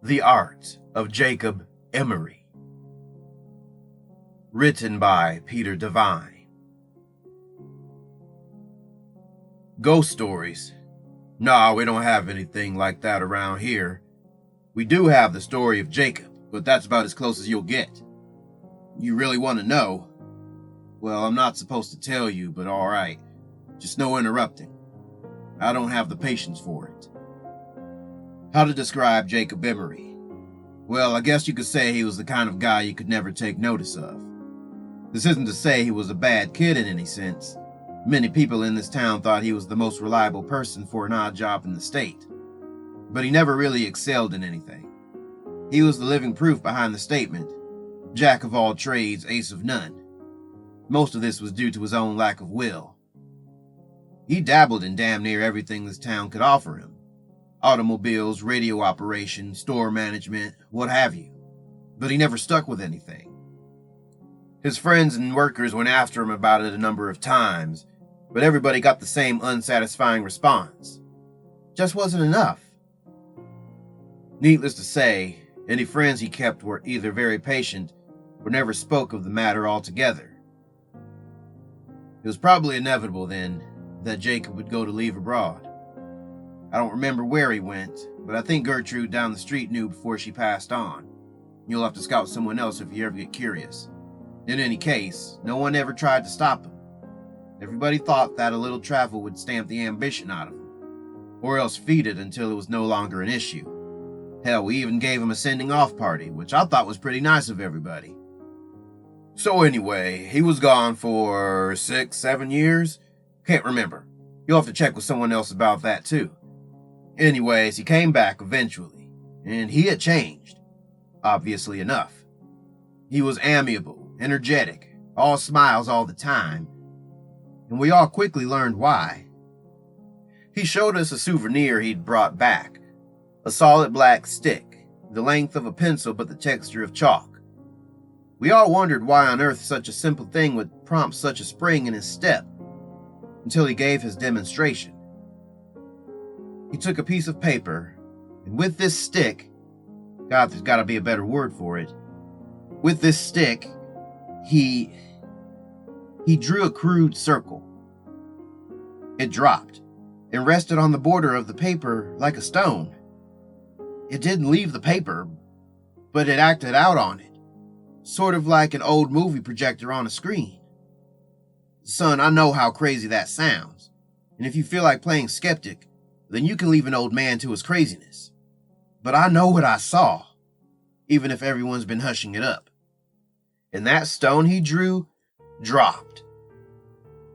The Art of Jacob Emory. Written by Peterdivine. Ghost stories? Nah, we don't have anything like that around here. We do have the story of Jacob, but that's about as close as you'll get. You really want to know? Well, I'm not supposed to tell you, but alright. Just no interrupting. I don't have the patience for it. How to describe Jacob Emory? Well, I guess you could say he was the kind of guy you could never take notice of. This isn't to say he was a bad kid in any sense. Many people in this town thought he was the most reliable person for an odd job in the state. But he never really excelled in anything. He was the living proof behind the statement, Jack of all trades, ace of none. Most of this was due to his own lack of will. He dabbled in damn near everything this town could offer him. Automobiles, radio operation, store management, what have you. But he never stuck with anything. His friends and workers went after him about it a number of times, but everybody got the same unsatisfying response. Just wasn't enough. Needless to say, any friends he kept were either very patient or never spoke of the matter altogether. It was probably inevitable, then, that Jacob would go to leave abroad. I don't remember where he went, but I think Gertrude down the street knew before she passed on. You'll have to scout someone else if you ever get curious. In any case, no one ever tried to stop him. Everybody thought that a little travel would stamp the ambition out of him, or else feed it until it was no longer an issue. Hell, we even gave him a sending-off party, which I thought was pretty nice of everybody. So anyway, he was gone for 6-7 years? Can't remember. You'll have to check with someone else about that too. Anyways, he came back eventually, and he had changed, obviously enough. He was amiable, energetic, all smiles all the time, and we all quickly learned why. He showed us a souvenir he'd brought back, a solid black stick, the length of a pencil but the texture of chalk. We all wondered why on earth such a simple thing would prompt such a spring in his step, until he gave his demonstration. He took a piece of paper, and with this stick, God, there's got to be a better word for it. With this stick, he drew a crude circle. It dropped and rested on the border of the paper like a stone. It didn't leave the paper, but it acted out on it, sort of like an old movie projector on a screen. Son, I know how crazy that sounds, and if you feel like playing skeptic, then you can leave an old man to his craziness. But I know what I saw, even if everyone's been hushing it up. And that stone he drew dropped.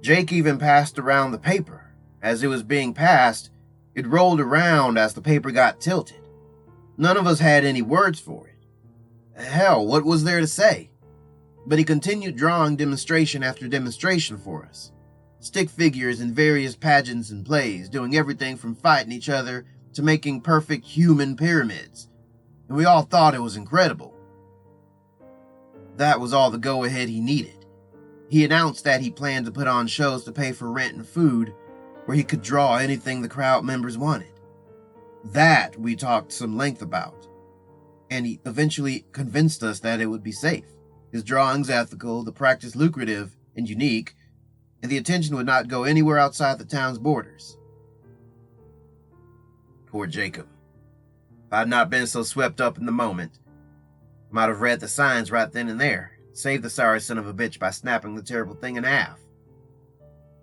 Jake even passed around the paper. As it was being passed, it rolled around as the paper got tilted. None of us had any words for it. Hell, what was there to say? But he continued drawing demonstration after demonstration for us. Stick figures in various pageants and plays, doing everything from fighting each other to making perfect human pyramids. And we all thought it was incredible. That was all the go-ahead he needed. He announced that he planned to put on shows to pay for rent and food, where he could draw anything the crowd members wanted. That we talked some length about, and he eventually convinced us that it would be safe, his drawings ethical, the practice lucrative and unique, and the attention would not go anywhere outside the town's borders. Poor Jacob. If I'd not been so swept up in the moment, I might have read the signs right then and there, saved the sorry son of a bitch by snapping the terrible thing in half.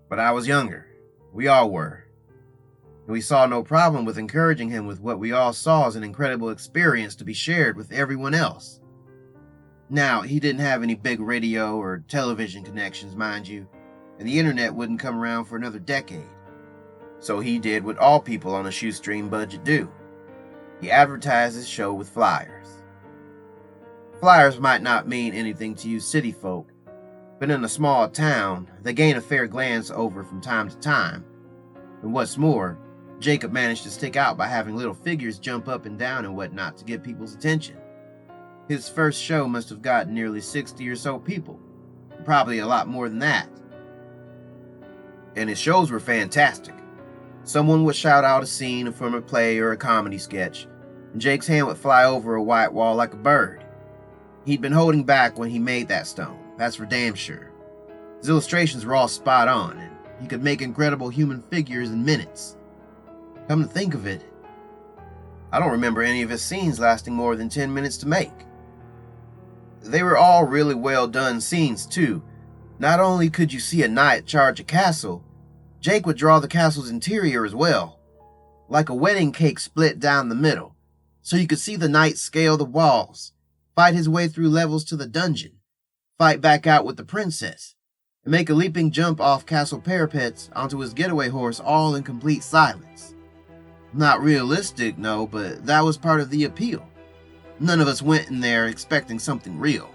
But I was younger. We all were. And we saw no problem with encouraging him with what we all saw as an incredible experience to be shared with everyone else. Now, he didn't have any big radio or television connections, mind you, and the internet wouldn't come around for another decade. So he did what all people on a shoestring budget do. He advertised his show with flyers. Flyers might not mean anything to you city folk, but in a small town, they gain a fair glance over from time to time. And what's more, Jacob managed to stick out by having little figures jump up and down and whatnot to get people's attention. His first show must have gotten nearly 60 or so people, probably a lot more than that. And his shows were fantastic. Someone would shout out a scene from a play or a comedy sketch, and Jake's hand would fly over a white wall like a bird. He'd been holding back when he made that stone, that's for damn sure. His illustrations were all spot on, and he could make incredible human figures in minutes. Come to think of it, I don't remember any of his scenes lasting more than 10 minutes to make. They were all really well done scenes too. Not only could you see a knight charge a castle, Jake would draw the castle's interior as well, like a wedding cake split down the middle, so you could see the knight scale the walls, fight his way through levels to the dungeon, fight back out with the princess, and make a leaping jump off castle parapets onto his getaway horse all in complete silence. Not realistic, no, but that was part of the appeal. None of us went in there expecting something real.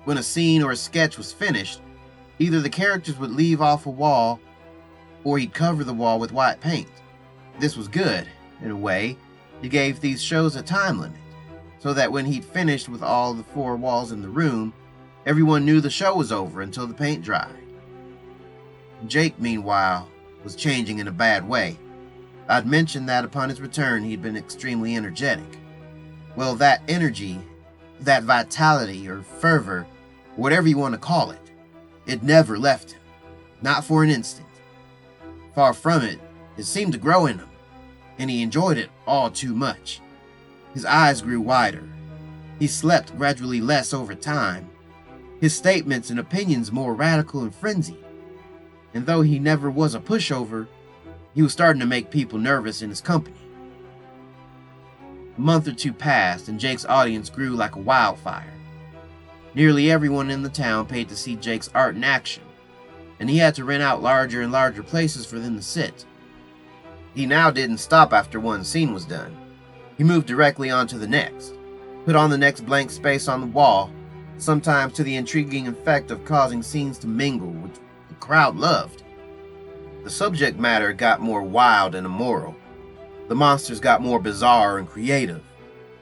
When a scene or a sketch was finished, either the characters would leave off a wall, or he'd cover the wall with white paint. This was good, in a way. It gave these shows a time limit, so that when he'd finished with all the 4 walls in the room, everyone knew the show was over until the paint dried. Jake, meanwhile, was changing in a bad way. I'd mentioned that upon his return he'd been extremely energetic. Well, that energy, that vitality or fervor, whatever you want to call it, it never left him. Not for an instant. Far from it, it seemed to grow in him, and he enjoyed it all too much. His eyes grew wider. He slept gradually less over time. His statements and opinions more radical and frenzied. And though he never was a pushover, he was starting to make people nervous in his company. A month or two passed, and Jake's audience grew like a wildfire. Nearly everyone in the town paid to see Jake's art in action, and he had to rent out larger and larger places for them to sit. He now didn't stop after one scene was done. He moved directly on to the next, put on the next blank space on the wall, sometimes to the intriguing effect of causing scenes to mingle, which the crowd loved. The subject matter got more wild and immoral. The monsters got more bizarre and creative.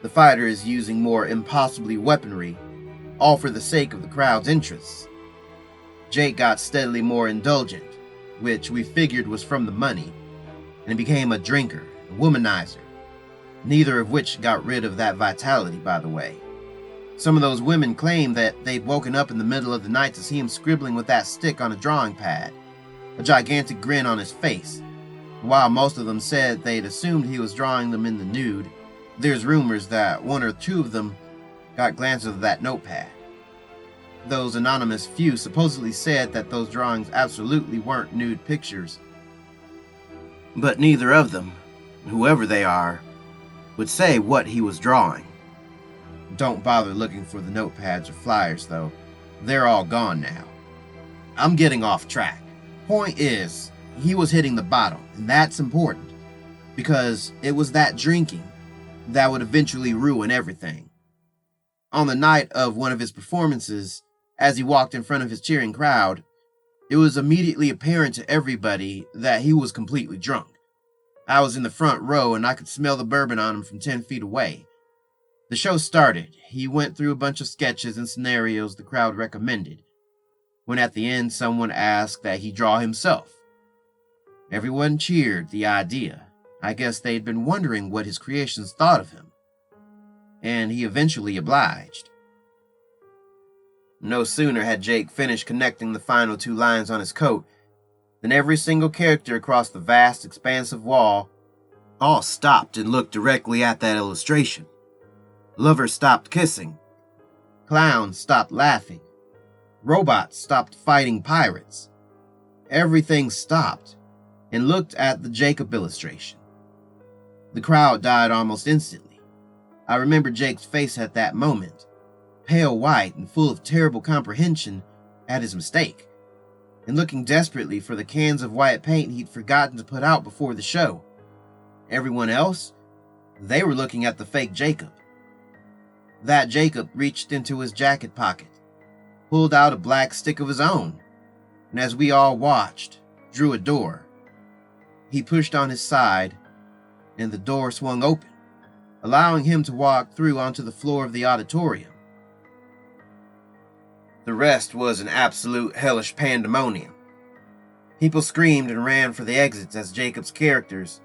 The fighters using more impossibly weaponry, all for the sake of the crowd's interests. Jake got steadily more indulgent, which we figured was from the money, and became a drinker, a womanizer, neither of which got rid of that vitality, by the way. Some of those women claimed that they'd woken up in the middle of the night to see him scribbling with that stick on a drawing pad, a gigantic grin on his face. While most of them said they'd assumed he was drawing them in the nude, there's rumors that 1 or 2 of them got glances of that notepad. Those anonymous few supposedly said that those drawings absolutely weren't nude pictures. But neither of them, whoever they are, would say what he was drawing. Don't bother looking for the notepads or flyers, though. They're all gone now. I'm getting off track. Point is, he was hitting the bottom, and that's important, because it was that drinking that would eventually ruin everything. On the night of one of his performances, as he walked in front of his cheering crowd, it was immediately apparent to everybody that he was completely drunk. I was in the front row, and I could smell the bourbon on him from 10 feet away. The show started. He went through a bunch of sketches and scenarios the crowd recommended, when at the end someone asked that he draw himself. Everyone cheered the idea. I guess they'd been wondering what his creations thought of him. And he eventually obliged. No sooner had Jake finished connecting the final 2 lines on his coat than every single character across the vast, expansive wall all stopped and looked directly at that illustration. Lovers stopped kissing. Clowns stopped laughing. Robots stopped fighting pirates. Everything stopped and looked at the Jacob illustration. The crowd died almost instantly. I remember Jake's face at that moment, pale white and full of terrible comprehension at his mistake, and looking desperately for the cans of white paint he'd forgotten to put out before the show. Everyone else, they were looking at the fake Jacob. That Jacob reached into his jacket pocket, pulled out a black stick of his own, and as we all watched, drew a door. He pushed on his side, and the door swung open, allowing him to walk through onto the floor of the auditorium. The rest was an absolute hellish pandemonium. People screamed and ran for the exits as Jacob's characters,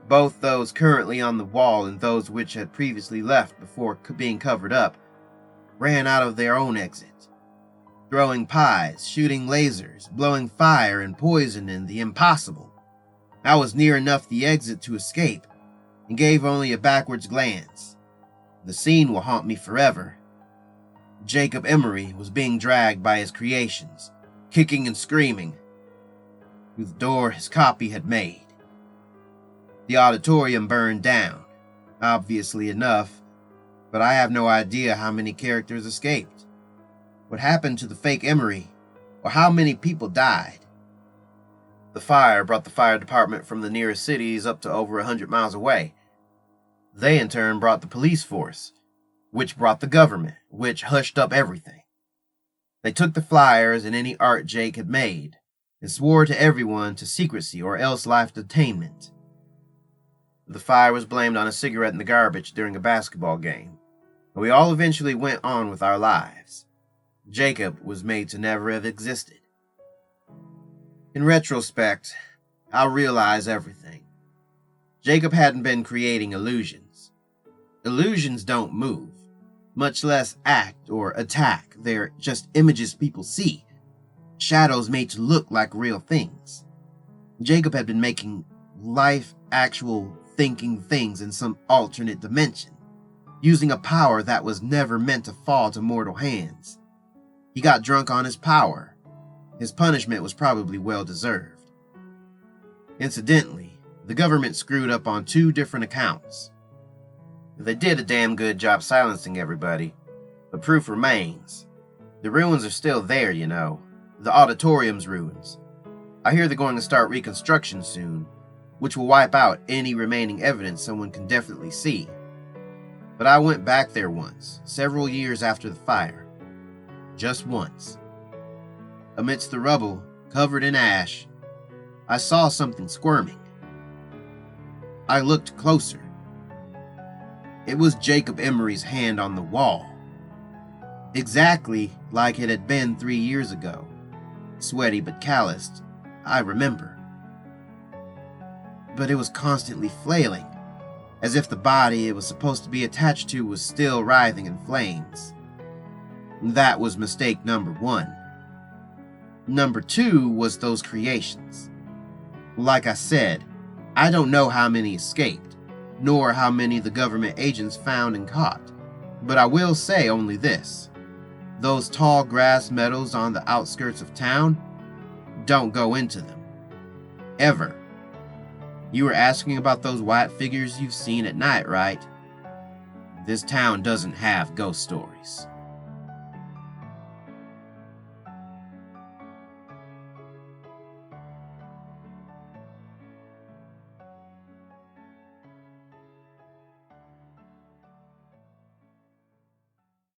both those currently on the wall and those which had previously left before being covered up, ran out of their own exit, throwing pies, shooting lasers, blowing fire and poison and the impossible. I was near enough the exit to escape and gave only a backwards glance. The scene will haunt me forever. Jacob Emory was being dragged by his creations, kicking and screaming, through the door his copy had made. The auditorium burned down, obviously enough, but I have no idea how many characters escaped, what happened to the fake Emory, or how many people died. The fire brought the fire department from the nearest cities up to over 100 miles away. They in turn brought the police force, which brought the government, which hushed up everything. They took the flyers and any art Jake had made, and swore to everyone to secrecy or else life detainment. The fire was blamed on a cigarette in the garbage during a basketball game, and we all eventually went on with our lives. Jacob was made to never have existed. In retrospect, I'll realize everything. Jacob hadn't been creating illusions. Illusions don't move, much less act or attack. They're just images people see, shadows made to look like real things. Jacob had been making life, actual, thinking things in some alternate dimension, using a power that was never meant to fall to mortal hands. He got drunk on his power. His punishment was probably well deserved. Incidentally, the government screwed up on 2 different accounts. They did a damn good job silencing everybody, but proof remains. The ruins are still there, you know. The auditorium's ruins. I hear they're going to start reconstruction soon, which will wipe out any remaining evidence someone can definitely see. But I went back there once, several years after the fire. Just once. Amidst the rubble, covered in ash, I saw something squirming. I looked closer. It was Jacob Emory's hand on the wall. Exactly like it had been 3 years ago. Sweaty but calloused, I remember. But it was constantly flailing, as if the body it was supposed to be attached to was still writhing in flames. That was mistake number 1. Number 2 was those creations. Like I said, I don't know how many escaped, nor how many the government agents found and caught, but I will say only this. Those tall grass meadows on the outskirts of town, don't go into them. Ever. You were asking about those white figures you've seen at night, right? This town doesn't have ghost stories.